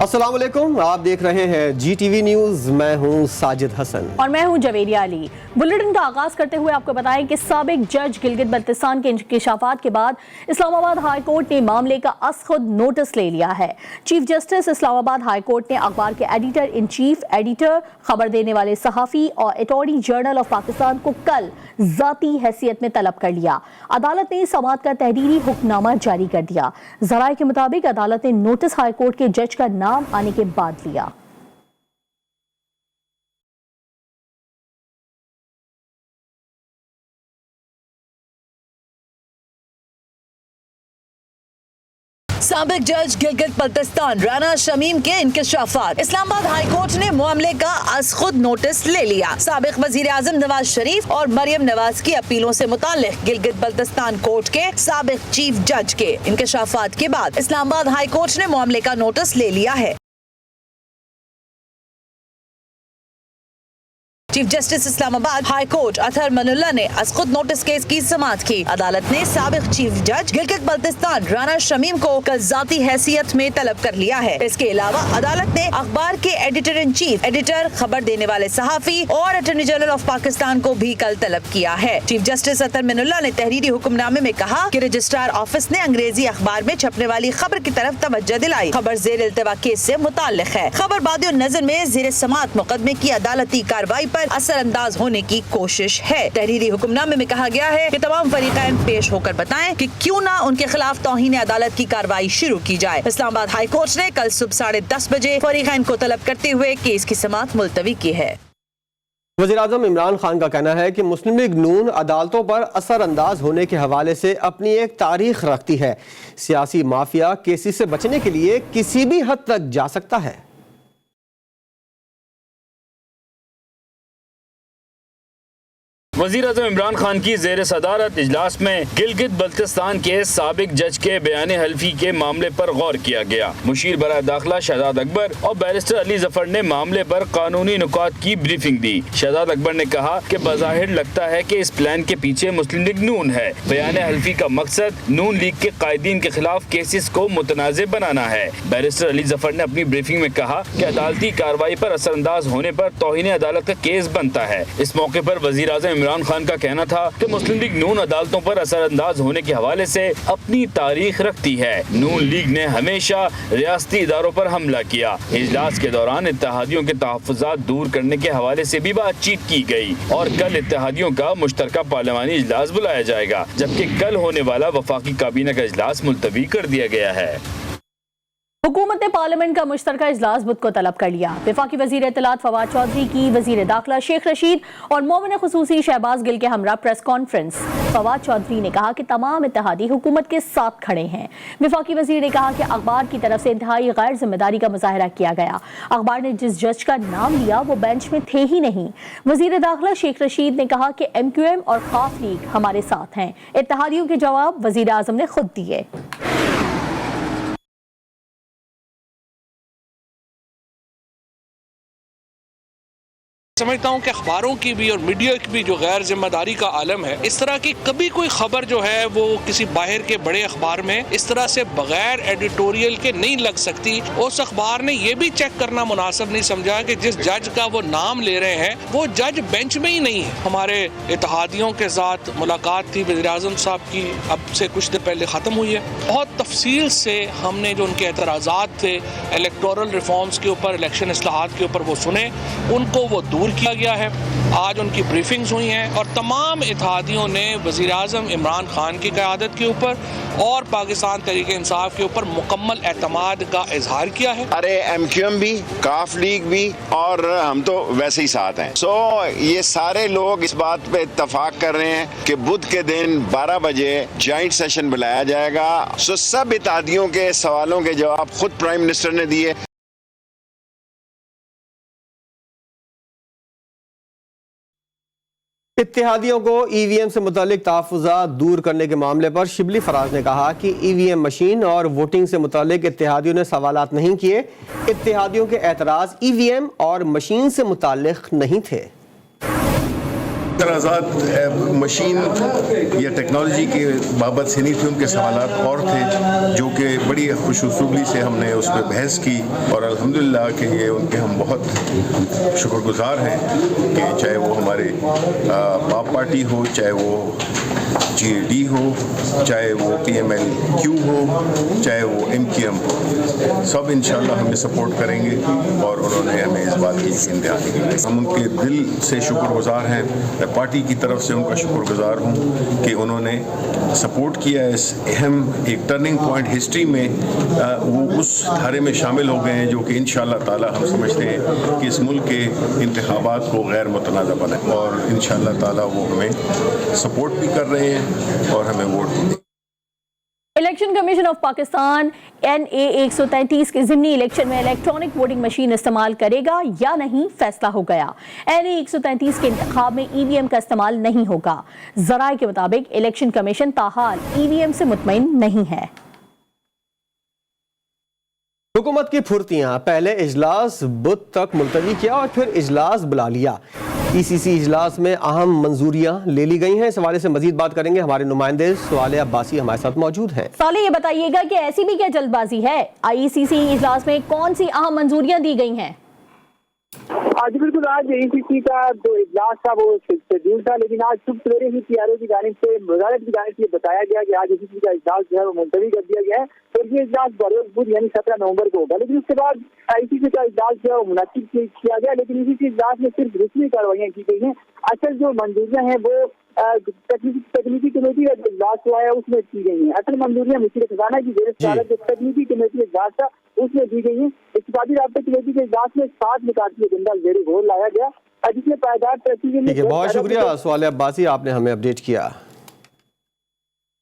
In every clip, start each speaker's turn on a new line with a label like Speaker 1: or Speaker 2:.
Speaker 1: السلام علیکم، آپ دیکھ رہے ہیں جی ٹی وی نیوز۔ میں ہوں ساجد حسن
Speaker 2: اور میں ہوں جویریہ علی۔ بلیٹن کا آغاز کرتے ہوئے آپ کو بتائیں کہ سابق جج گلگت بلتستان کے انکشافات کے بعد اسلام آباد ہائی کورٹ نے معاملے کا از خود نوٹس لے لیا ہے۔ چیف جسٹس اسلام آباد ہائی کورٹ نے اخبار کے ایڈیٹر ان چیف، ایڈیٹر، خبر دینے والے صحافی اور اٹارنی جنرل آف پاکستان کو کل ذاتی حیثیت میں طلب کر لیا۔ عدالت نے سماعت کا تحریری حکم نامہ جاری کر دیا۔ ذرائع کے مطابق عدالت نے نوٹس ہائی کورٹ کے جج کا نام آنے کے بعد لیا۔
Speaker 3: سابق جج گلگت بلتستان رانا شمیم کے انکشافات۔ اسلام آباد ہائی کورٹ نے معاملے کا از خود نوٹس لے لیا۔ سابق وزیر اعظم نواز شریف اور مریم نواز کی اپیلوں سے متعلق گلگت بلتستان کورٹ کے سابق چیف جج کے انکشافات کے بعد اسلام آباد ہائی کورٹ نے معاملے کا نوٹس لے لیا ہے۔ چیف جسٹس اسلام آباد ہائی کورٹ اطہر من اللہ نے از خود نوٹس کیس کی سماعت کی۔ عدالت نے سابق چیف جج گلگت بلتستان رانا شمیم کو کل ذاتی حیثیت میں طلب کر لیا ہے۔ اس کے علاوہ عدالت نے اخبار کے ایڈیٹر ان چیف، ایڈیٹر، خبر دینے والے صحافی اور اٹارنی جنرل آف پاکستان کو بھی کل طلب کیا ہے۔ چیف جسٹس اطہر من اللہ نے تحریری حکم نامے میں کہا کہ رجسٹرار آفس نے انگریزی اخبار میں چھپنے والی خبر کی طرف توجہ دلائی۔ خبر زیر التوا کیس سے متعلق ہے۔ خبر بادی النظر میں زیر سماعت مقدمے کی عدالتی کارروائی پر اثر انداز ہونے کی کوشش ہے۔ تحریری حکم نامے میں کہا گیا ہے کہ تمام فریقین پیش ہو کر بتائیں کہ کیوں نہ ان کے خلاف توہین عدالت کی کارروائی شروع کی جائے۔ اسلام آباد ہائی کورٹ نے کل صبح 10:30 بجے فریقین کو طلب کرتے ہوئے کیس کی سماعت ملتوی کی ہے۔
Speaker 1: وزیراعظم عمران خان کا کہنا ہے کہ مسلم لیگ نون عدالتوں پر اثر انداز ہونے کے حوالے سے اپنی ایک تاریخ رکھتی ہے۔ سیاسی مافیا کیسز سے بچنے کے لیے کسی بھی حد تک جا سکتا ہے۔
Speaker 4: وزیر اعظم عمران خان کی زیر صدارت اجلاس میں گلگت بلتستان کے سابق جج کے بیان حلفی کے معاملے پر غور کیا گیا۔ مشیر برائے داخلہ شہزاد اکبر اور بیرسٹر علی ظفر نے معاملے پر قانونی نکات کی بریفنگ دی۔ شہزاد اکبر نے کہا کہ بظاہر لگتا ہے کہ اس پلان کے پیچھے مسلم لیگ نون ہے۔ بیان حلفی کا مقصد نون لیگ کے قائدین کے خلاف کیسز کو متنازع بنانا ہے۔ بیرسٹر علی ظفر نے اپنی بریفنگ میں کہا کہ عدالتی کارروائی پر اثر انداز ہونے پر توہین عدالت کا کیس بنتا ہے۔ اس موقع پر وزیر اعظم عمران خان کا کہنا تھا کہ مسلم لیگ نون عدالتوں پر اثر انداز ہونے کے حوالے سے اپنی تاریخ رکھتی ہے۔ نون لیگ نے ہمیشہ ریاستی اداروں پر حملہ کیا۔ اجلاس کے دوران اتحادیوں کے تحفظات دور کرنے کے حوالے سے بھی بات چیت کی گئی اور کل اتحادیوں کا مشترکہ پارلیمانی اجلاس بلایا جائے گا، جبکہ کل ہونے والا وفاقی کابینہ کا اجلاس ملتوی کر دیا گیا ہے۔
Speaker 2: حکومت نے پارلیمنٹ کا مشترکہ اجلاس بدھ کو طلب کر لیا۔ وفاقی وزیر اطلاعات فواد چودھری کی وزیر داخلہ شیخ رشید اور معاون خصوصی شہباز گل کے ہمراہ پریس کانفرنس۔ فواد چودھری نے کہا کہ تمام اتحادی حکومت کے ساتھ کھڑے ہیں۔ وفاقی وزیر نے کہا کہ اخبار کی طرف سے انتہائی غیر ذمہ داری کا مظاہرہ کیا گیا۔ اخبار نے جس جج کا نام لیا وہ بینچ میں تھے ہی نہیں۔ وزیر داخلہ شیخ رشید نے کہا کہ ایم کیو ایم اور خاف لیگ ہمارے ساتھ ہیں۔ اتحادیوں کے جواب وزیر اعظم نے خود دیے۔
Speaker 5: سمجھتا ہوں کہ اخباروں کی بھی اور میڈیا کی بھی جو غیر ذمہ داری کا عالم ہے، اس طرح کی کبھی کوئی خبر جو ہے وہ کسی باہر کے بڑے اخبار میں اس طرح سے بغیر ایڈیٹوریل کے نہیں لگ سکتی۔ اس اخبار نے یہ بھی چیک کرنا مناسب نہیں سمجھا کہ جس جج کا وہ نام لے رہے ہیں وہ جج بینچ میں ہی نہیں ہے۔ ہمارے اتحادیوں کے ساتھ ملاقات تھی وزیر اعظم صاحب کی، اب سے کچھ دن پہلے ختم ہوئی ہے۔ بہت تفصیل سے ہم نے جو ان کے اعتراضات تھے الیکٹورل ریفارمز کے اوپر، الیکشن اصلاحات کے اوپر، وہ سنے، ان کو وہ دور کیا گیا ہے۔ آج ان کی بریفنگز ہوئی ہیں اور تمام اتحادیوں نے وزیر اعظم عمران خان کی قیادت کے اوپر اور پاکستان تحریک انصاف کے اوپر مکمل اعتماد کا اظہار کیا ہے۔
Speaker 6: ارے ایم کیو ایم بھی، کاف لیگ بھی اور ہم تو ویسے ہی ساتھ ہیں۔ یہ سارے لوگ اس بات پہ اتفاق کر رہے ہیں کہ بدھ کے دن 12 بجے جوائنٹ سیشن بلایا جائے گا۔ سب اتحادیوں کے سوالوں کے جواب خود پرائم منسٹر نے دیے۔
Speaker 1: اتحادیوں کو ای وی ایم سے متعلق تحفظات دور کرنے کے معاملے پر شبلی فراز نے کہا کہ ای وی ایم مشین اور ووٹنگ سے متعلق اتحادیوں نے سوالات نہیں کیے۔ اتحادیوں کے اعتراض ای وی ایم اور مشین سے متعلق نہیں تھے۔
Speaker 7: आज़ाद मशीन या टेक्नोलॉजी के बाबत से नहीं थे, उनके सवालात और थे जो कि बड़ी खुश उसलूबी से हमने उस पर बहस की और अल्हम्दुलिल्लाह कि ये उनके हम बहुत शुक्रगुजार हैं कि चाहे वो हमारे बाप पार्टी हो, चाहे वो GAD हो, चाहे वो PMLQ हो, चाहे वो MQM हो, सब इंशाल्लाह हमें सपोर्ट करेंगे और उन्होंने हमें इस बात की यकीन दिलाने की। हम उनके दिल से शुक्रगुजार हैं, मैं पार्टी की तरफ से उनका शुक्रगुजार हूँ कि उन्होंने सपोर्ट किया इस अहम एक टर्निंग पॉइंट हिस्ट्री में। वो उस धारे में शामिल हो गए हैं जो कि इंशाल्लाह ताला हम समझते हैं कि इस मुल्क के इंतखाबात को गैर मुतनाज़ बनाए और इंशाल्लाह ताला वो हमें सपोर्ट भी कर रहे हैं और हमें वोट भी देंगे।
Speaker 2: Election commission of Pakistan NA 133 के ज़िमनी इलेक्शन में इलेक्ट्रॉनिक वोटिंग मशीन इस्तेमाल करेगा या नहीं, फैसला हो गया। NA 133 के इंतखाब में EVM का इस्तेमाल नहीं होगा। ज़राए के मुताबिक इलेक्शन कमीशन ताहाल EVM से मुतमईन नहीं है।
Speaker 1: हुकूमत की फुर्तियां, पहले इजलास बुध तक मुलतवी किया और फिर इजलास बुला लिया। ECC इजलास में अहम मंजूरियां ले ली गई हैं। इस हवाले से मजीद बात करेंगे, हमारे नुमाइंदे साले अब्बासी हमारे साथ मौजूद हैं।
Speaker 2: साले, ये बताइएगा कि ऐसी भी क्या जल्दबाजी है? IECC इजलास में कौन सी अहम मंजूरियां दी गई हैं?
Speaker 8: आज बिल्कुल आज ECC का जो इजलास था वो शेड्यूल था, लेकिन आज सुबह सवेरे ही PRO की जानिब से वजारत की जानिब से बताया गया कि आज ECC का इजलास जो है वो मुलतवी कर दिया गया है और ये इजलास बरोज़ बुध यानी 17 नवंबर को होगा। लेकिन उसके बाद ICC का इजलास जो है वो मुनाकिद किया गया, लेकिन ECC इजलास में सिर्फ रस्मी कार्रवाइयाँ की गई हैं। असल जो मंजूरियाँ हैं वो तकनीकी कमेटी का जो इजलास हुआ है उसमें की गई हैं। असल मंजूरियाँ वज़ीर ख़ज़ाना की ज़ेर सदारत जो तकनीकी कमेटी का इजलास था उसमें दी गई हैं। इत्तेफाकी राब्ता कमेटी के इजलास में 7 निकाती एजेंडा ज़ेर गौर लाया गया, जिसमें पायदार तरक्की के लिए।
Speaker 1: बहुत शुक्रिया साले अब्बासी, आपने हमें अपडेट किया।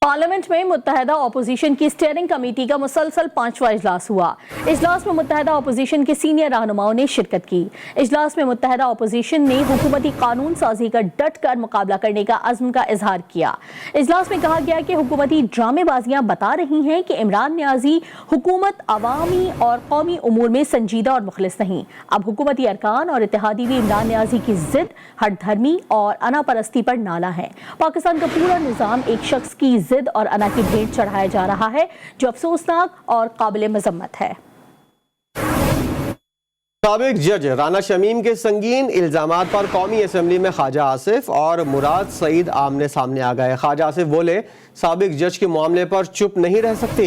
Speaker 2: पार्लियामेंट में मुत्तहदा अपोजिशन की स्टीयरिंग कमेटी का मुसलसल 5वां इजलास हुआ। इजलास में मुत्तहदा अपोजिशन के सीनियर रहनुमाओं ने शिरकत की। इजलास में मुत्तहदा अपोजिशन ने हुकूमती कानून साजी का डट कर मुकाबला करने का अज़्म का इजहार किया। इजलास में कहा गया कि हुकूमती ड्रामेबाजियां बता रही हैं कि इमरान नियाजी हुकूमत अवामी और कौमी उमूर में संजीदा और मुखलिस नहीं। अब हुकूमती अरकान और इत्तेहादी भी इमरान नियाजी की जिद, हठधर्मी और अना परस्ती पर नाला है। पाकिस्तान का पूरा निज़ाम एक शख्स की जिद और अना की भेंट चढ़ाया जा रहा है, जो अफसोसनाक और काबिल मजम्मत है।
Speaker 1: साबिक जज राना शमीम के संगीन इल्जामात पर कौमी असम्बली में ख्वाजा आसिफ और मुराद सईद आमने सामने आ गए। ख्वाजा आसिफ बोले, साबिक जज के मामले पर चुप नहीं रह सकते।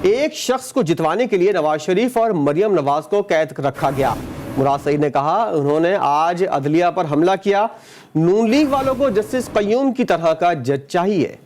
Speaker 1: एक शख्स को जितवाने के लिए नवाज शरीफ और मरियम नवाज को कैद रखा गया। मुराद सईद ने कहा, उन्होंने आज अदलिया पर हमला किया। नून लीग वालों को जस्टिस कय्यूम की तरह का जज चाहिए।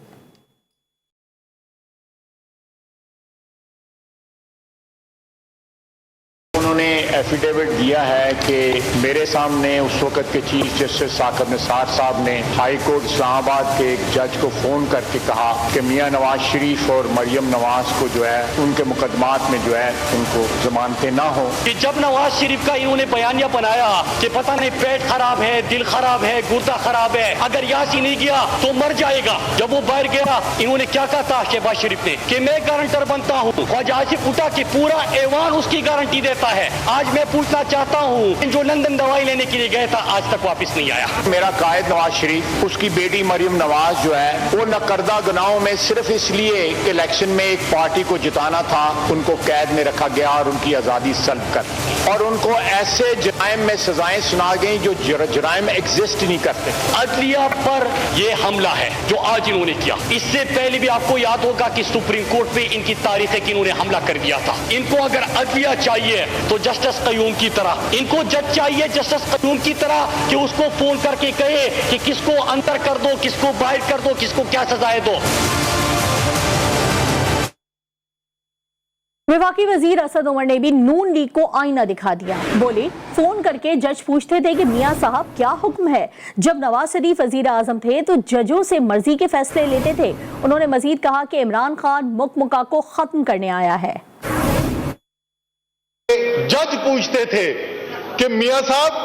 Speaker 9: उन्होंने एफिडेविट दिया है कि मेरे सामने उस वक्त के चीफ जस्टिस साकिब निसार साहब ने हाई कोर्ट इस्लामाबाद के एक जज को फ़ोन करके कहा कि मियां नवाज शरीफ और मरियम नवाज को जो है उनके मुकदमात में जो है उनको जमानतें ना हो।
Speaker 10: कि जब नवाज शरीफ का इन्होंने बयानिया बनाया कि पता नहीं पेट खराब है, दिल खराब है, गुर्दा खराब है, अगर यहाँ से नहीं गया तो मर जाएगा। जब वो बाहर गया इन्होंने क्या कहा था शहबाज शरीफ ने कि मैं गारंटर बनता हूँ। ख्वाजा आसिफ उठा कि पूरा ऐवान उसकी गारंटी देता है। आज मैं पूछना चाहता हूँ, जो लंदन दवाई लेने के लिए गया था आज तक वापस नहीं आया।
Speaker 9: मेरा कायद नवाज शरीफ, उसकी बेटी मरियम नवाज जो है वो नकरदा गुनाहों में सिर्फ इसलिए इलेक्शन में एक पार्टी को जिताना था उनको कैद में रखा गया और उनकी आज़ादी सल्ब कर और उनको ऐसे जराइम में सजाएं सुना गई जो जराइम एग्जिस्ट नहीं करते।
Speaker 10: अदलिया पर ये हमला है जो आज इन्होंने किया। इससे पहले भी आपको याद होगा कि सुप्रीम कोर्ट पे इनकी तारीख है कि इन्होंने हमला कर दिया था। इनको अगर अदलिया चाहिए तो जस्टिस कय्यूम की तरह, इनको जज चाहिए जस्टिस कय्यूम की तरह कि उसको फोन करके कहे कि किसको अंदर कर दो, किसको बाहर कर दो, किसको क्या सजाएं दो।
Speaker 2: वफाकी वजीर असद उमर ने भी नून लीग को आईना दिखा दिया। बोले, फोन करके जज पूछते थे कि मियां साहब क्या हुक्म है। जब नवाज शरीफ वजीर आजम थे तो जजों से मर्जी के फैसले लेते थे। उन्होंने मजीद कहा कि इमरान खान मुकमुका को खत्म करने आया है।
Speaker 11: जज पूछते थे कि मियां साहब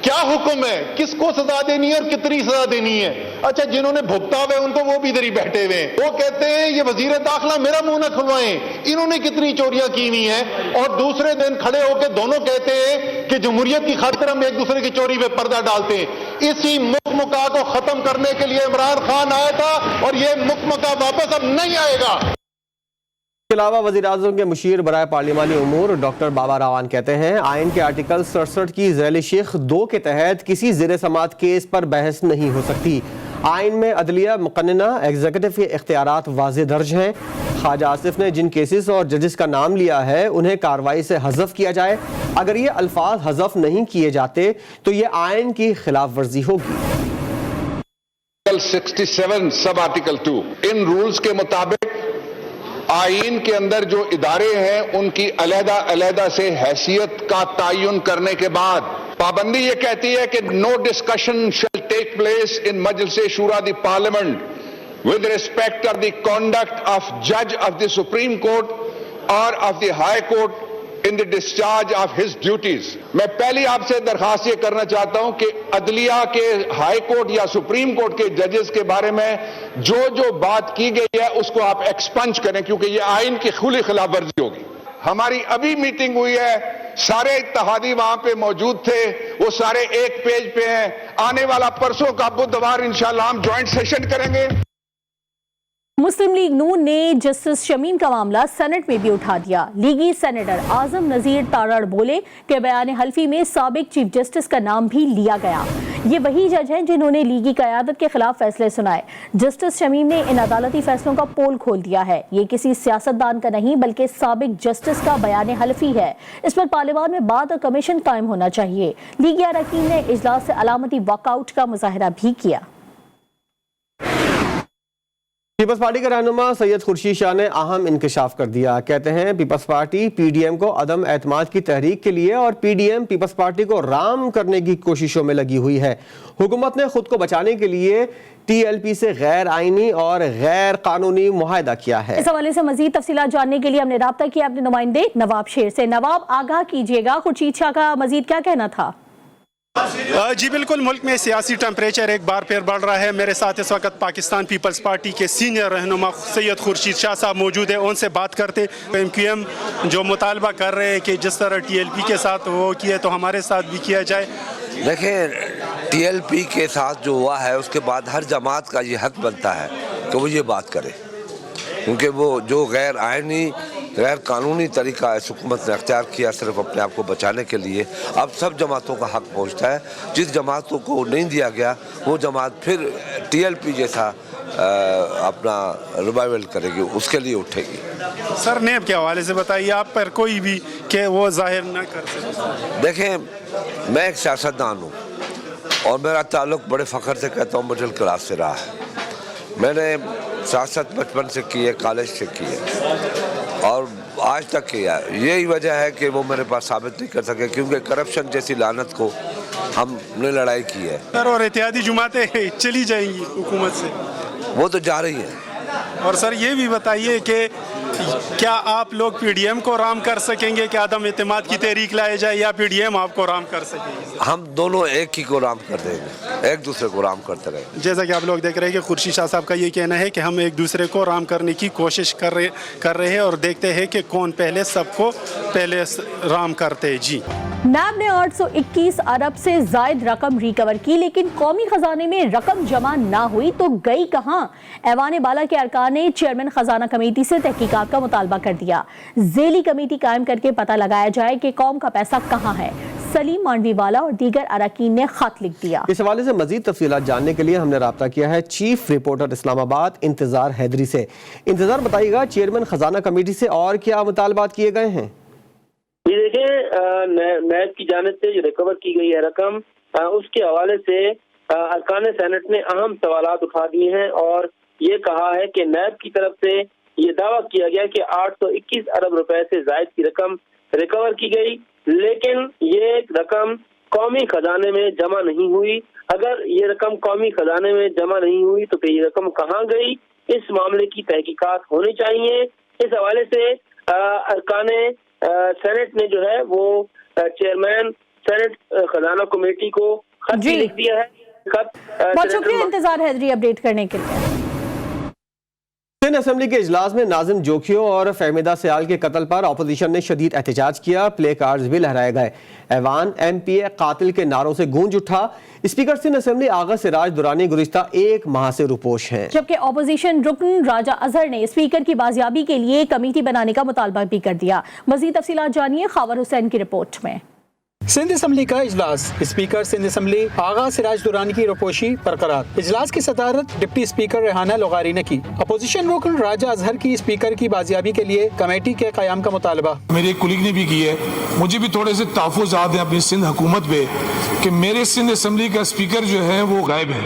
Speaker 11: क्या हुक्म है, किसको सजा देनी है और कितनी सजा देनी है। अच्छा, जिन्होंने भुगता हुआ उनको वो भी इधर ही बैठे हुए हैं। वो कहते हैं ये वजीर दाखिला मेरा मुंह न खुलवाएं, इन्होंने कितनी चोरियां की हुई हैं। और दूसरे दिन खड़े होकर दोनों कहते हैं कि जमहूरियत की खातिर हम एक दूसरे की चोरी पे पर्दा डालते हैं। इसी मुकमुका को खत्म करने के लिए इमरान खान आया था और ये मुकमुका वापस अब नहीं आएगा।
Speaker 1: इसके अलावा वज़ीर-ए-आज़म के मुशीर बराए पार्लिमानी उमूर डॉक्टर बाबा रावान कहते हैं आइन के आर्टिकल 67 की ज़ैल शेख 2 के तहत किसी ज़ेर समात केस पर बहस नहीं हो सकती। आइन में अदलिया मुक़न्नना एग्जीक्यूटिव के इख्तियारात वाज़े दर्ज हैं। ख्वाजा आसिफ ने जिन केसेस और जजेस का नाम लिया है उन्हें कार्रवाई से हज़फ किया जाए। अगर ये अल्फाज हज़फ नहीं किए जाते तो ये आइन की खिलाफ वर्जी होगी।
Speaker 9: 67 सब आर्टिकल 2 इन रूल्स के मुताबिक आइन के अंदर जो इदारे हैं उनकी अलहदा से हैसियत का तयन करने के बाद पाबंदी ये कहती है कि no discussion shall take place in Majlis Shura the parliament with respect of the conduct of जज ऑफ द सुप्रीम कोर्ट और of the High Court in the discharge of his duties. मैं पहली आपसे दरखास्त ये करना चाहता हूं कि अदलिया के हाई कोर्ट या सुप्रीम कोर्ट के जजेस के बारे में जो बात की गई है उसको आप एक्सपंज करें, क्योंकि ये आइन की खुली खिलाफ वर्जी होगी। हमारी अभी मीटिंग हुई है, सारे इत्तेहादी वहां पे मौजूद थे, वो सारे एक पेज पे हैं। आने वाला परसों का बुधवार इंशाल्लाह हम ज्वाइंट सेशन करेंगे।
Speaker 2: मुस्लिम लीग नून ने जस्टिस शमीम का मामला सेनेट में भी उठा दिया। लीगी सेनेटर आजम नजीर तारड़ बोले कि बयान हल्फी में साबिक चीफ जस्टिस का नाम भी लिया गया। ये वही जज हैं जिन्होंने लीगी क़यादत के खिलाफ फैसले सुनाए। जस्टिस शमीम ने इन अदालती फैसलों का पोल खोल दिया है। ये किसी सियासतदान का नहीं बल्कि साबिक जस्टिस का बयान हल्फी है। इस पर पार्लियामान में बात और कमीशन कायम होना चाहिए। लीगी अरकान ने इजलास से अलामती वॉकआउट का मुजाहरा भी किया।
Speaker 1: पीपल्स पार्टी के रहनुमा सैयद खुर्शीद शाह ने अहम इंकशाफ कर दिया। कहते हैं पीपल्स पार्टी पीडीएम को अदम एतमाद की तहरीक के लिए और पीडीएम पीपल्स पार्टी को राम करने की कोशिशों में लगी हुई है। हुकूमत ने खुद को बचाने के लिए टीएलपी से गैर आईनी और गैर कानूनी मुआहदा किया है।
Speaker 2: इस हवाले से मजीद तफसीलात जानने के लिए हमने राब्ता किया अपने नुमाइंदे नवाब शेर से। नवाब, आगाह कीजिएगा, खुर्शीद शाह का मजीद क्या कहना था?
Speaker 12: जी बिल्कुल, मुल्क में सियासी टेम्परेचर एक बार फिर बढ़ रहा है। मेरे साथ इस वक्त पाकिस्तान पीपल्स पार्टी के सीनियर रहनुमा सैयद खुर्शीद शाह साहब मौजूद है। उनसे बात करते MQM जो मुतालबा कर रहे हैं कि जिस तरह TLP के साथ वो किया तो हमारे साथ भी किया जाए।
Speaker 13: देखें, TLP के साथ जो हुआ है उसके बाद हर जमात का ये हक बनता है कि वो ये बात करे, क्योंकि वो जो गैर आइनी गैर कानूनी तरीका इस हुकूमत ने अख्तियार किया सिर्फ अपने आप को बचाने के लिए, अब सब जमातों का हक पहुंचता है। जिस जमातों को नहीं दिया गया वो जमात फिर TLP जैसा अपना रिवाइवल करेगी, उसके लिए उठेगी।
Speaker 12: सर, नेब के हवाले से बताइए, आप पर कोई भी कि वो जाहिर न कर सके।
Speaker 13: देखें, मैं एक सियासतदान हूँ और मेरा ताल्लुक़ बड़े फ़ख्र से कहता हूँ मिडिल क्लास से रहा है। मैंने सियासत बचपन से की है, कॉलेज से की है और आज तक किया। यही वजह है कि वो मेरे पास साबित नहीं कर सके, क्योंकि करप्शन जैसी लानत को हमने लड़ाई की है।
Speaker 12: सर, और इत्तेहादी जुमातें चली जाएंगी हुकूमत से?
Speaker 13: वो तो जा रही हैं।
Speaker 12: और सर ये भी बताइए कि क्या आप लोग पीडीएम को राम कर सकेंगे कि आदम एतमाद की तहरीक लाए जाए, या पीडीएम आपको राम कर सकेंगे?
Speaker 13: हम दोनों एक ही को राम कर देंगे, एक दूसरे को राम करते रहेंगे।
Speaker 12: जैसा कि आप लोग देख रहे हैं कि खुर्शीद शाह साहब का ये कहना है कि हम एक दूसरे को राम करने की कोशिश कर रहे हैं और देखते हैं कि कौन पहले सबको पहले राम करते हैं। जी,
Speaker 2: नैब ने 821 अरब से जायद रकम रिकवर की, लेकिन कौमी खजाने में रकम जमा ना हुई तो गई कहां? ऐवान बाला के अरकान ने चेयरमैन खजाना कमेटी से तहकीकात का मुतालबा कर दिया। झेली कमेटी कायम करके पता लगाया जाए कि कौम का पैसा कहां है। सलीम मांडवी वाला और दीगर अरकान ने खत लिख दिया।
Speaker 1: इस हवाले से मजीद तफसीलात जानने के लिए हमने राब्ता किया है चीफ रिपोर्टर इस्लामाबाद इंतजार हैदरी से। इंतजार, बताइएगा चेयरमैन खजाना कमेटी से और क्या मुतालबात किए गए हैं?
Speaker 14: ये देखें, नैब की जानिब से जो रिकवर की गई है रकम, उसके हवाले से अरकान सेनेट ने अहम सवालात उठा दिए हैं और ये कहा है कि नैब की तरफ से ये दावा किया गया कि 821 अरब रुपए से जायद की रकम रिकवर की गई, लेकिन ये रकम कौमी खजाने में जमा नहीं हुई। अगर ये रकम कौमी खजाने में जमा नहीं हुई तो ये रकम कहाँ गई, इस मामले की तहकीकात होनी चाहिए। इस हवाले से अरकान सेनेट ने जो है वो चेयरमैन सेनेट खजाना कमेटी को खत लिख दिया है।
Speaker 2: बहुत शुक्रिया इंतजार हैदरी अपडेट करने के लिए।
Speaker 1: سندھ اسمبلی کے اجلاس میں ناظم جوکھیو اور فہمیدہ سیال کے قتل پر اپوزیشن نے شدید احتجاج کیا، پلے کارڈز بھی لہرائے گئے، ایوان ایم پی اے قاتل کے نعروں سے گونج اٹھا۔ اسپیکر سندھ اسمبلی آغا سراج درانی گزشتہ ایک ماہ سے روپوش ہیں،
Speaker 2: جبکہ اپوزیشن رکن راجہ اظہر نے اسپیکر کی بازیابی کے لیے کمیٹی بنانے کا مطالبہ بھی کر دیا۔ مزید تفصیلات جانیے خاور حسین کی رپورٹ میں۔
Speaker 15: سندھ اسمبلی کا اجلاس، اسپیکر سندھ اسمبلی آغا سراج درانی کی روپوشی برقرار۔ اجلاس کی صدارت ڈپٹی اسپیکر ریحانہ لغاری نے کی۔ اپوزیشن رکن راجہ اظہر کی اسپیکر کی بازیابی کے لیے کمیٹی کے قیام کا مطالبہ۔
Speaker 16: میرے ایک کولیگ نے بھی کی ہے، مجھے بھی تھوڑے سے تحفظات ہیں اپنی سندھ حکومت پہ کہ میرے سندھ اسمبلی کا اسپیکر جو ہے وہ غائب ہے،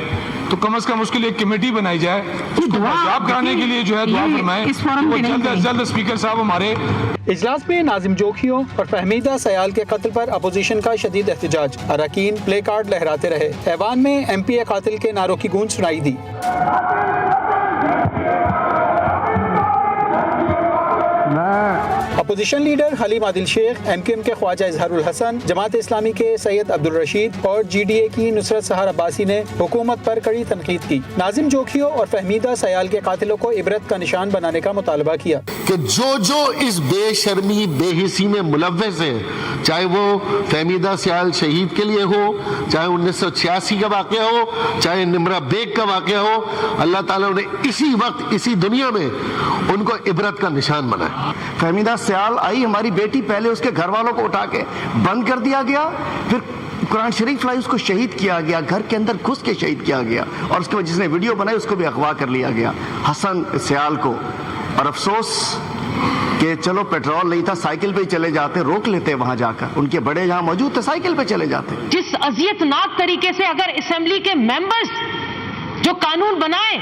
Speaker 16: تو کم از کم اس کے لیے ایک کمیٹی بنائی جائے، اس کو بازیاب کرانے کے لیے جو ہے دعا فرمائیں کہ جلد از جلد اسپیکر صاحب ہمارے۔
Speaker 15: اجلاس میں ناظم جوکھیو اور فہمیدہ سیال کے قتل پر اپوزیشن کا شدید احتجاج، اراکین پلے کارڈ لہراتے رہے، ایوان میں ایم پی اے قاتل کے نعروں کی گونج سنائی دی۔ Opposition leader Haleem Adil Sheikh, M Q M کے خواجہ اظہار الحسن، جماعت اسلامی کے سید عبدالرشید اور جی ڈی اے کی نصرت سحر عباسی نے حکومت پر کڑی تنقید کی۔ ناظم جوکھیو اور فہمیدہ سیال کے قاتلوں کو عبرت کا نشان بنانے کا مطالبہ کیا
Speaker 17: کہ جو اس بے شرمی بے حسی میں ملوث ہے، چاہے وہ فہمیدہ سیال شہید کے لیے ہو، چاہے 1986 کا واقعہ ہو، چاہے نمرہ بیگ کا واقعہ ہو، اللہ تعالیٰ نے اسی وقت اسی دنیا میں ان کو عبرت کا نشان بنایا۔
Speaker 18: فہمیدہ سیال آئی ہماری بیٹی، پہلے اس کے گھر والوں کو اٹھا کے بند کر دیا گیا، پھر قرآن شریف لائی اس کو شہید کیا گیا، گھر کے اندر گھس کے شہید کیا گیا، اور اس کے بعد جس نے ویڈیو بنائی اس کو بھی اغوا کر لیا گیا، حسن سیال کو۔ اور افسوس کہ چلو پیٹرول نہیں تھا، سائیکل پہ ہی چلے جاتے، روک لیتے وہاں جا کر، ان کے بڑے جہاں موجود تھے سائیکل پہ چلے جاتے۔
Speaker 19: جس اذیت ناک طریقے سے اگر اسمبلی کے ممبرز جو قانون بنائے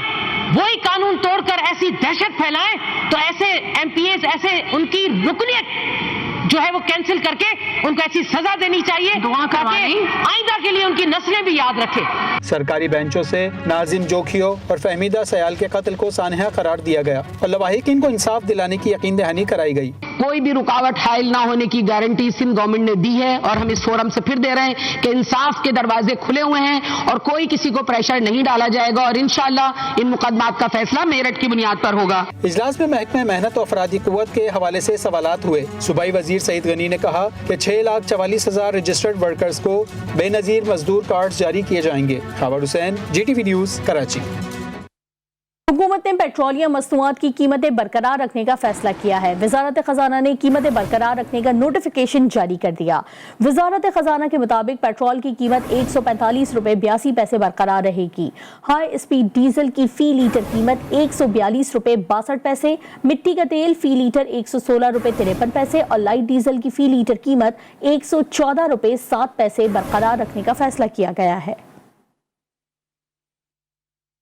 Speaker 19: وہی قانون توڑ کر ایسی دہشت پھیلائیں، تو ایسے ایم پی ایز، ایسے ان کی رکنیت جو ہے وہ کینسل کر کے ان کو ایسی سزا دینی چاہیے تاکہ آئندہ کے لیے ان کی نسلیں بھی یاد رکھے۔
Speaker 15: سرکاری بینچوں سے ناظم جوکھیو اور فہمیدہ سیال کے قتل کو سانحہ قرار دیا گیا اور لواحقین کو انصاف دلانے کی یقین دہانی کرائی گئی۔
Speaker 19: کوئی بھی رکاوٹ حائل نہ ہونے کی گارنٹی سندھ گورنمنٹ نے دی ہے، اور ہم اس فورم سے پھر دے رہے ہیں کہ انصاف کے دروازے کھلے ہوئے ہیں اور کوئی کسی کو پریشر نہیں ڈالا جائے گا، اور انشاءاللہ ان مقدمات کا فیصلہ میرٹ کی بنیاد پر ہوگا۔
Speaker 15: اجلاس میں محکمہ محنت و افرادی قوت کے حوالے سے سوالات ہوئے۔ صوبائی وزیر سعید غنی نے کہا کہ 6,44,000 رجسٹرڈ ورکرز کو بے نظیر مزدور کارڈز جاری کیے جائیں گے۔ Khawar Hussain, G T V news, Karachi.
Speaker 2: حکومت نے پیٹرولیم مصنوعات کی قیمتیں برقرار رکھنے کا فیصلہ کیا ہے۔ وزارت خزانہ نے قیمتیں برقرار رکھنے کا نوٹیفیکیشن جاری کر دیا۔ وزارت خزانہ کے مطابق پیٹرول کی قیمت 145 روپے 82 پیسے برقرار رہے گی۔ ہائی اسپیڈ ڈیزل کی فی لیٹر قیمت 142 روپے 62 پیسے، مٹی کا تیل فی لیٹر 116 روپے 53 پیسے اور لائٹ ڈیزل کی فی لیٹر قیمت 114 روپے 7 پیسے برقرار رکھنے کا فیصلہ کیا گیا ہے۔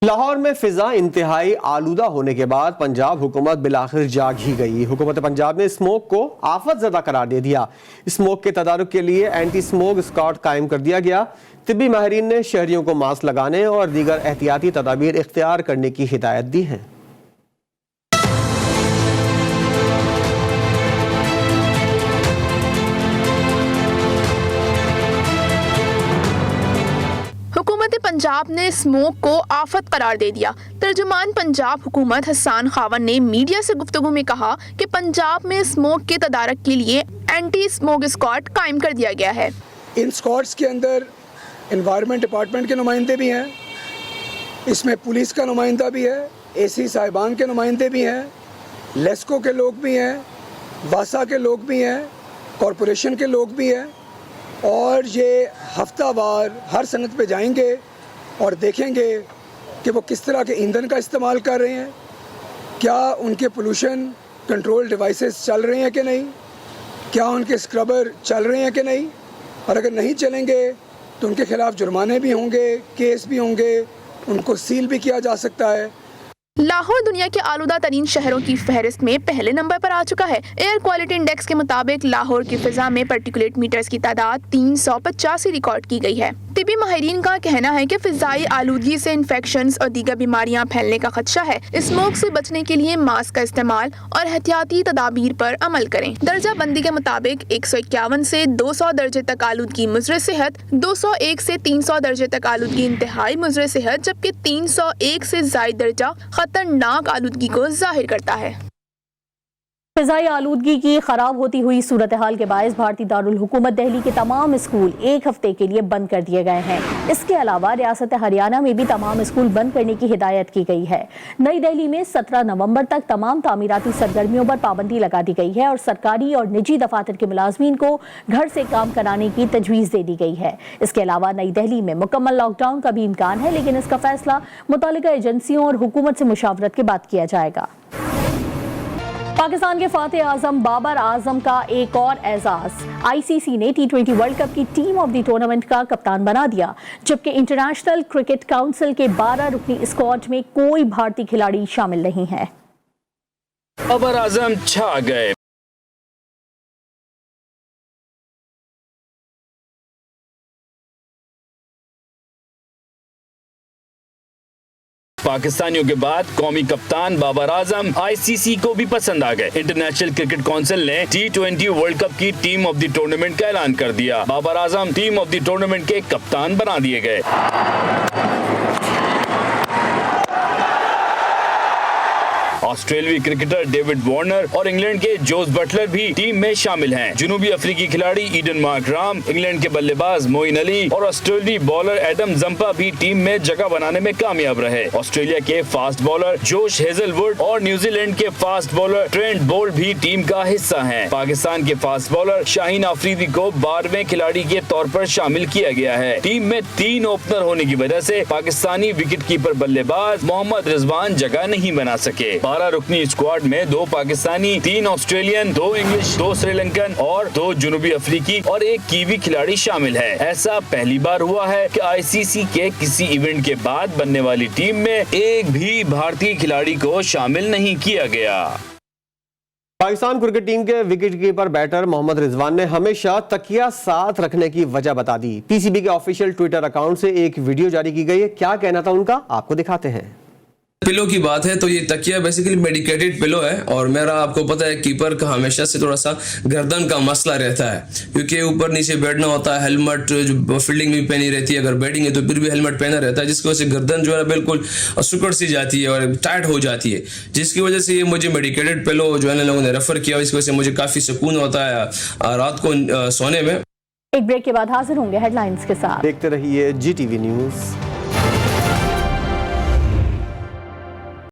Speaker 1: لاہور میں فضا انتہائی آلودہ ہونے کے بعد پنجاب حکومت بالآخر جاگ ہی گئی۔ حکومت پنجاب نے اسموک کو آفت زدہ قرار دے دیا۔ اسموک کے تدارک کے لیے اینٹی اسموک اسکواڈ قائم کر دیا گیا۔ طبی ماہرین نے شہریوں کو ماسک لگانے اور دیگر احتیاطی تدابیر اختیار کرنے کی ہدایت دی ہے۔
Speaker 20: حکومت پنجاب نے اسموک کو آفت قرار دے دیا۔ ترجمان پنجاب حکومت حسان خاون نے میڈیا سے گفتگو میں کہا کہ پنجاب میں اسموک کے تدارک کے لیے اینٹی اسموک اسکواڈ قائم کر دیا گیا ہے۔
Speaker 21: ان اسکواڈز کے اندر انوائرمنٹ ڈپارٹمنٹ کے نمائندے بھی ہیں، اس میں پولیس کا نمائندہ بھی ہے، اے سی صاحبان کے نمائندے بھی ہیں، لیسکو کے لوگ بھی ہیں، واسا کے لوگ بھی ہیں، کارپوریشن کے لوگ بھی ہیں، اور یہ ہفتہ وار ہر صنعت پہ جائیں گے اور دیکھیں گے کہ وہ کس طرح کے ایندھن کا استعمال کر رہے ہیں، کیا ان کے پولوشن کنٹرول ڈیوائسز چل رہے ہیں کہ نہیں، کیا ان کے اسکربر چل رہے ہیں کہ نہیں، اور اگر نہیں چلیں گے تو ان کے خلاف جرمانے بھی ہوں گے، کیس بھی ہوں گے، ان کو سیل بھی کیا جا سکتا ہے۔
Speaker 20: لاہور دنیا کے آلودہ ترین شہروں کی فہرست میں پہلے نمبر پر آ چکا ہے۔ ایئر کوالٹی انڈیکس کے مطابق لاہور کی فضا میں پارٹیکولیٹ میٹرز کی تعداد 385 ریکارڈ کی گئی ہے۔ طبی ماہرین کا کہنا ہے کہ فضائی آلودگی سے انفیکشنز اور دیگر بیماریاں پھیلنے کا خدشہ ہے۔ اسموک سے بچنے کے لیے ماسک کا استعمال اور احتیاطی تدابیر پر عمل کریں۔ درجہ بندی کے مطابق 151 سے 200 درجے تک آلودگی مضر صحت، 201 سے 300 درجے تک آلودگی انتہائی مضر صحت، جبکہ 301 سے زائد درجہ खतरनाक आलूदगी को जाहिर करता है।
Speaker 2: फिजाई आलूदगी की खराब होती हुई सूरत हाल के बायस भारतीय दारुल हुकूमत दिल्ली के तमाम स्कूल एक हफ्ते के लिए बंद कर दिए गए हैं। इसके अलावा रियासत हरियाणा में भी तमाम स्कूल बंद करने की हिदायत की गई है। नई दिल्ली में 17 नवंबर तक तमाम तामीराती सरगर्मियों पर पाबंदी लगा दी गई है और सरकारी और निजी दफातर के मुलाजमीन को घर से काम कराने की तजवीज़ दे दी गई है। इसके अलावा नई दिल्ली में मुकम्मल लॉकडाउन का भी इम्कान है, लेकिन इसका फैसला मुतल्लिका एजेंसियों और हुकूमत से मुशावरत के बाद किया जाएगा। पाकिस्तान के फातेह आजम बाबर आजम का एक और एजाज, आईसीसी ने T20 वर्ल्ड कप की टीम ऑफ द टूर्नामेंट का कप्तान बना दिया, जबकि इंटरनेशनल क्रिकेट काउंसिल के 12 रुकनी स्क्वाड में कोई भारतीय खिलाड़ी शामिल नहीं है।
Speaker 4: बाबर आजम छा गए। पाकिस्तानियों के बाद कौमी कप्तान बाबर आजम आईसीसी को भी पसंद आ गए। इंटरनेशनल क्रिकेट काउंसिल ने T20 वर्ल्ड कप की टीम ऑफ द टूर्नामेंट का ऐलान कर दिया। Babar Azam team of the tournament के कप्तान बना दिए गए। ऑस्ट्रेलियाई क्रिकेटर डेविड वार्नर और इंग्लैंड के जोस बटलर भी टीम में शामिल हैं। जनूबी अफ्रीकी खिलाड़ी ईडन मार्कराम, इंग्लैंड के बल्लेबाज मोइन अली और ऑस्ट्रेलियाई बॉलर एडम जंपा भी टीम में जगह बनाने में कामयाब रहे। ऑस्ट्रेलिया के फास्ट बॉलर जोश हेजलवुड और न्यूजीलैंड के फास्ट बॉलर ट्रेंट बोल्ट भी टीम का हिस्सा हैं। पाकिस्तान के फास्ट बॉलर शाहीन आफरीदी को 12वें खिलाड़ी के तौर पर शामिल किया गया है। टीम में 3 ओपनर होने की वजह से पाकिस्तानी विकेटकीपर बल्लेबाज मोहम्मद रिजवान जगह नहीं बना सके। 12 रुकनी स्क्वाड में 2 पाकिस्तानी, 3 ऑस्ट्रेलियन, 2 इंग्लिश, 2 श्रीलंकन और 2 जनूबी अफ्रीकी और 1 कीवी खिलाड़ी शामिल है। ऐसा पहली बार हुआ है कि आईसीसी के किसी इवेंट के बाद बनने वाली टीम में एक भी भारतीय खिलाड़ी को शामिल नहीं किया गया।
Speaker 1: पाकिस्तान क्रिकेट टीम के विकेटकीपर बैटर मोहम्मद रिजवान ने हमेशा तकिया साथ रखने की वजह बता दी। पीसीबी के ऑफिशियल ट्विटर अकाउंट से एक वीडियो जारी की गई है। क्या कहना था उनका, आपको दिखाते हैं।
Speaker 3: पिलो की बात है तो ये तकिया बेसिकली मेडिकेटेड पिलो है और मेरा आपको पता है कीपर का हमेशा से थोड़ा सा गर्दन का मसला रहता है, क्योंकि ऊपर नीचे बैठना होता है, हेलमेट जो फील्डिंग में पहनी रहती है, अगर बैटिंग है तो फिर भी हेलमेट पहना रहता है, जिसकी वजह से गर्दन जो है बिल्कुल सुकड़ सी जाती है और टाइट हो जाती है, जिसकी वजह से ये मुझे मेडिकेटेड पिलो जो है लोगों ने रेफर किया। इसकी वजह से मुझे काफ़ी सुकून होता है रात को सोने में।
Speaker 2: एक ब्रेक के बाद हाजिर होंगे हेडलाइंस के साथ।
Speaker 1: देखते रहिए GTV न्यूज़।